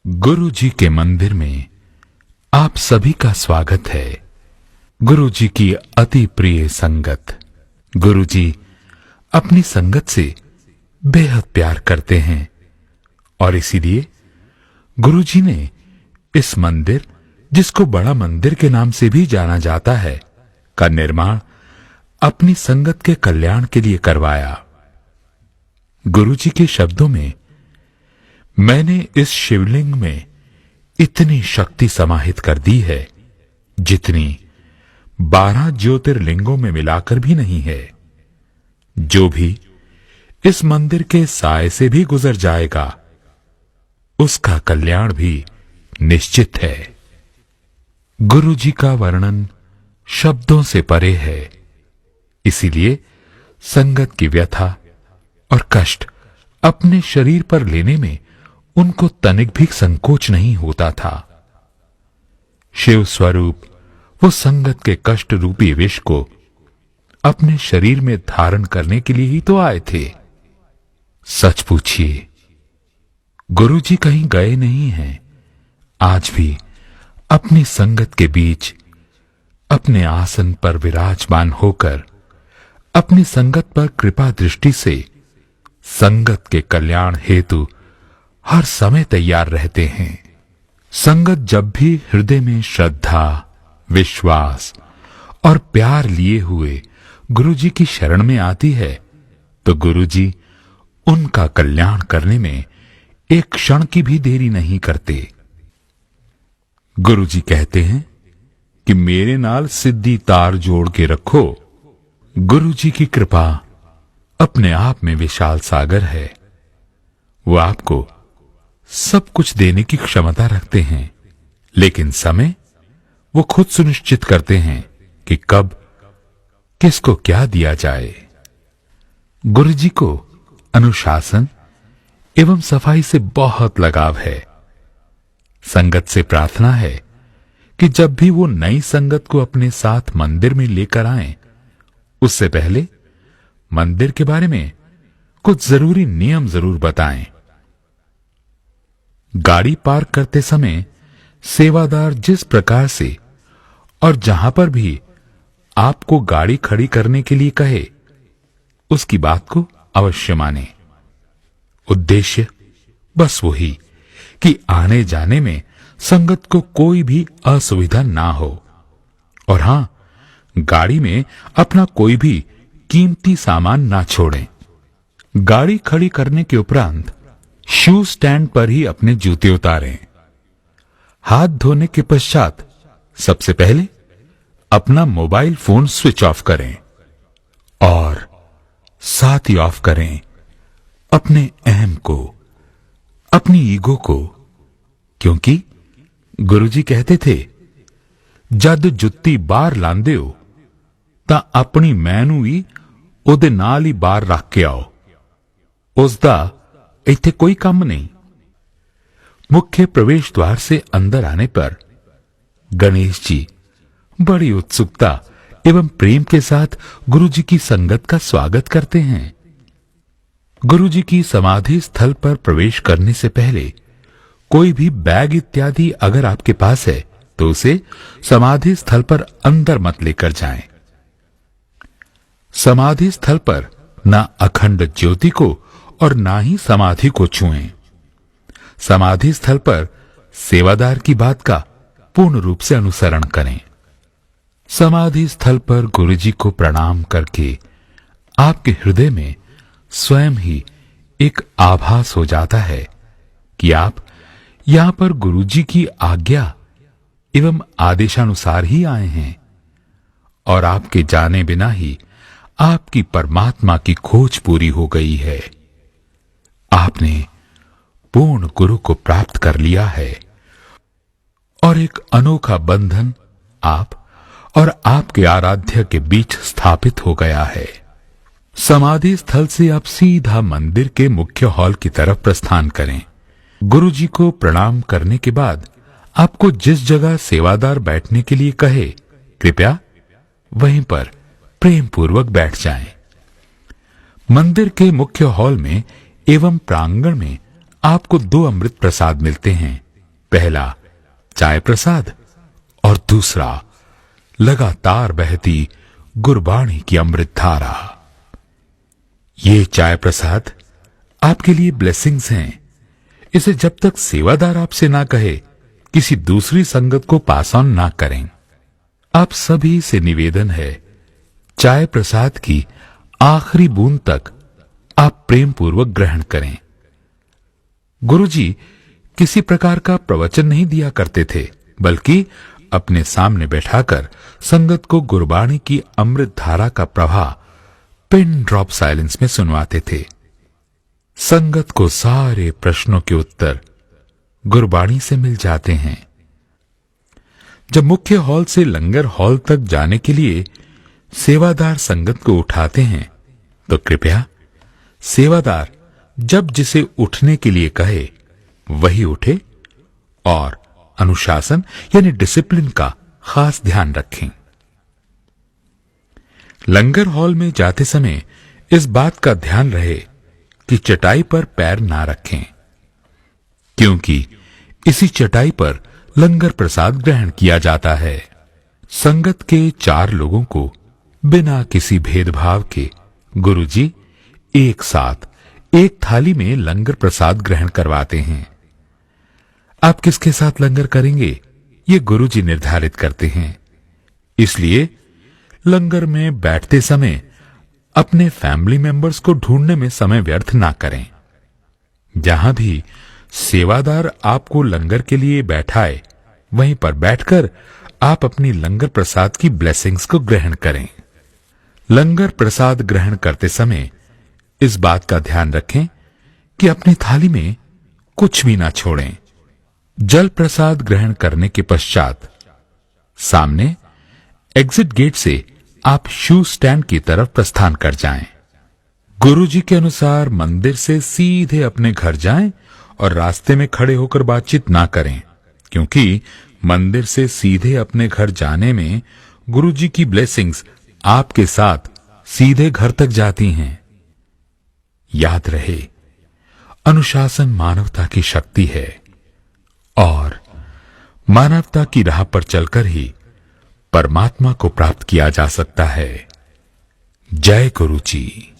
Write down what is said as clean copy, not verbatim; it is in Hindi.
गुरु जी के मंदिर में आप सभी का स्वागत है। गुरु जी की अति प्रिय संगत। गुरु जी अपनी संगत से बेहद प्यार करते हैं और इसीलिए गुरु जी ने इस मंदिर, जिसको बड़ा मंदिर के नाम से भी जाना जाता है, का निर्माण अपनी संगत के कल्याण के लिए करवाया। गुरु जी के शब्दों में, मैंने इस शिवलिंग में इतनी शक्ति समाहित कर दी है जितनी 12 ज्योतिर्लिंगों में मिलाकर भी नहीं है। जो भी इस मंदिर के साए से भी गुजर जाएगा उसका कल्याण भी निश्चित है। गुरु जी का वर्णन शब्दों से परे है, इसीलिए संगत की व्यथा और कष्ट अपने शरीर पर लेने में उनको तनिक भी संकोच नहीं होता था। शिव स्वरूप वो संगत के कष्ट रूपी विष को अपने शरीर में धारण करने के लिए ही तो आए थे। सच पूछिए, गुरु जी कहीं गए नहीं हैं। आज भी अपनी संगत के बीच अपने आसन पर विराजमान होकर अपनी संगत पर कृपा दृष्टि से संगत के कल्याण हेतु हर समय तैयार रहते हैं। संगत जब भी हृदय में श्रद्धा, विश्वास और प्यार लिए हुए गुरु जी की शरण में आती है तो गुरु जी उनका कल्याण करने में एक क्षण की भी देरी नहीं करते। गुरु जी कहते हैं कि मेरे नाल सिद्धि तार जोड़ के रखो। गुरु जी की कृपा अपने आप में विशाल सागर है। वो आपको सब कुछ देने की क्षमता रखते हैं, लेकिन समय वो खुद सुनिश्चित करते हैं कि कब किसको क्या दिया जाए। गुरु जी को अनुशासन एवं सफाई से बहुत लगाव है। संगत से प्रार्थना है कि जब भी वो नई संगत को अपने साथ मंदिर में लेकर आएं, उससे पहले मंदिर के बारे में कुछ जरूरी नियम जरूर बताएं। गाड़ी पार्क करते समय सेवादार जिस प्रकार से और जहां पर भी आपको गाड़ी खड़ी करने के लिए कहे, उसकी बात को अवश्य माने। उद्देश्य बस वही कि आने जाने में संगत को कोई भी असुविधा ना हो। और हां, गाड़ी में अपना कोई भी कीमती सामान ना छोड़ें। गाड़ी खड़ी करने के उपरांत शू स्टैंड पर ही अपने जूते उतारें। हाथ धोने के पश्चात सबसे पहले अपना मोबाइल फोन स्विच ऑफ करें और साथ ही ऑफ करें अपने अहम को, अपनी ईगो को, क्योंकि गुरुजी कहते थे, जद जुत्ती बाहर लांदे हो तां अपनी मैं नूं ही उहदे नाल ही बाहर रख के आओ। उसदा इत्थे कोई काम नहीं। मुख्य प्रवेश द्वार से अंदर आने पर गणेश जी बड़ी उत्सुकता एवं प्रेम के साथ गुरु जी की संगत का स्वागत करते हैं। गुरु जी की समाधि स्थल पर प्रवेश करने से पहले कोई भी बैग इत्यादि अगर आपके पास है तो उसे समाधि स्थल पर अंदर मत लेकर जाएं। समाधि स्थल पर ना अखंड ज्योति को और ना ही समाधि को छुएं। समाधि स्थल पर सेवादार की बात का पूर्ण रूप से अनुसरण करें। समाधि स्थल पर गुरुजी को प्रणाम करके आपके हृदय में स्वयं ही एक आभास हो जाता है कि आप यहां पर गुरुजी की आज्ञा एवं आदेशानुसार ही आए हैं और आपके जाने बिना ही आपकी परमात्मा की खोज पूरी हो गई है। आपने पूर्ण गुरु को प्राप्त कर लिया है और एक अनोखा बंधन आप और आपके आराध्य के बीच स्थापित हो गया है। समाधि स्थल से आप सीधा मंदिर के मुख्य हॉल की तरफ प्रस्थान करें। गुरु जी को प्रणाम करने के बाद आपको जिस जगह सेवादार बैठने के लिए कहे, कृपया वहीं पर प्रेम पूर्वक बैठ जाएं। मंदिर के मुख्य हॉल में एवं प्रांगण में आपको 2 अमृत प्रसाद मिलते हैं, पहला चाय प्रसाद और दूसरा लगातार बहती गुरबाणी की अमृत धारा। ये चाय प्रसाद आपके लिए ब्लेसिंग्स हैं। इसे जब तक सेवादार आपसे ना कहे किसी दूसरी संगत को पास ऑन ना करें। आप सभी से निवेदन है, चाय प्रसाद की आखिरी बूंद तक आप प्रेम पूर्वक ग्रहण करें। गुरुजी किसी प्रकार का प्रवचन नहीं दिया करते थे, बल्कि अपने सामने बैठाकर संगत को गुरबाणी की अमृत धारा का प्रवाह पिन ड्रॉप साइलेंस में सुनवाते थे। संगत को सारे प्रश्नों के उत्तर गुरबाणी से मिल जाते हैं। जब मुख्य हॉल से लंगर हॉल तक जाने के लिए सेवादार संगत को उठाते हैं, तो कृपया सेवादार जब जिसे उठने के लिए कहे वही उठे और अनुशासन यानी डिसिप्लिन का खास ध्यान रखें। लंगर हॉल में जाते समय इस बात का ध्यान रहे कि चटाई पर पैर ना रखें, क्योंकि इसी चटाई पर लंगर प्रसाद ग्रहण किया जाता है। संगत के 4 लोगों को बिना किसी भेदभाव के गुरुजी एक साथ एक थाली में लंगर प्रसाद ग्रहण करवाते हैं। आप किसके साथ लंगर करेंगे ये गुरुजी निर्धारित करते हैं। इसलिए लंगर में बैठते समय अपने फैमिली मेंबर्स को ढूंढने में समय व्यर्थ ना करें। जहां भी सेवादार आपको लंगर के लिए बैठाए, वहीं पर बैठकर आप अपनी लंगर प्रसाद की ब्लेसिंग्स को ग्रहण करें। लंगर प्रसाद ग्रहण करते समय इस बात का ध्यान रखें कि अपनी थाली में कुछ भी ना छोड़ें। जल प्रसाद ग्रहण करने के पश्चात सामने एग्जिट गेट से आप शू स्टैंड की तरफ प्रस्थान कर जाएं। गुरुजी के अनुसार मंदिर से सीधे अपने घर जाएं और रास्ते में खड़े होकर बातचीत ना करें, क्योंकि मंदिर से सीधे अपने घर जाने में गुरुजी की ब्लेसिंग्स आपके साथ सीधे घर तक जाती हैं। याद रहे, अनुशासन मानवता की शक्ति है और मानवता की राह पर चलकर ही परमात्मा को प्राप्त किया जा सकता है। जय गुरु जी।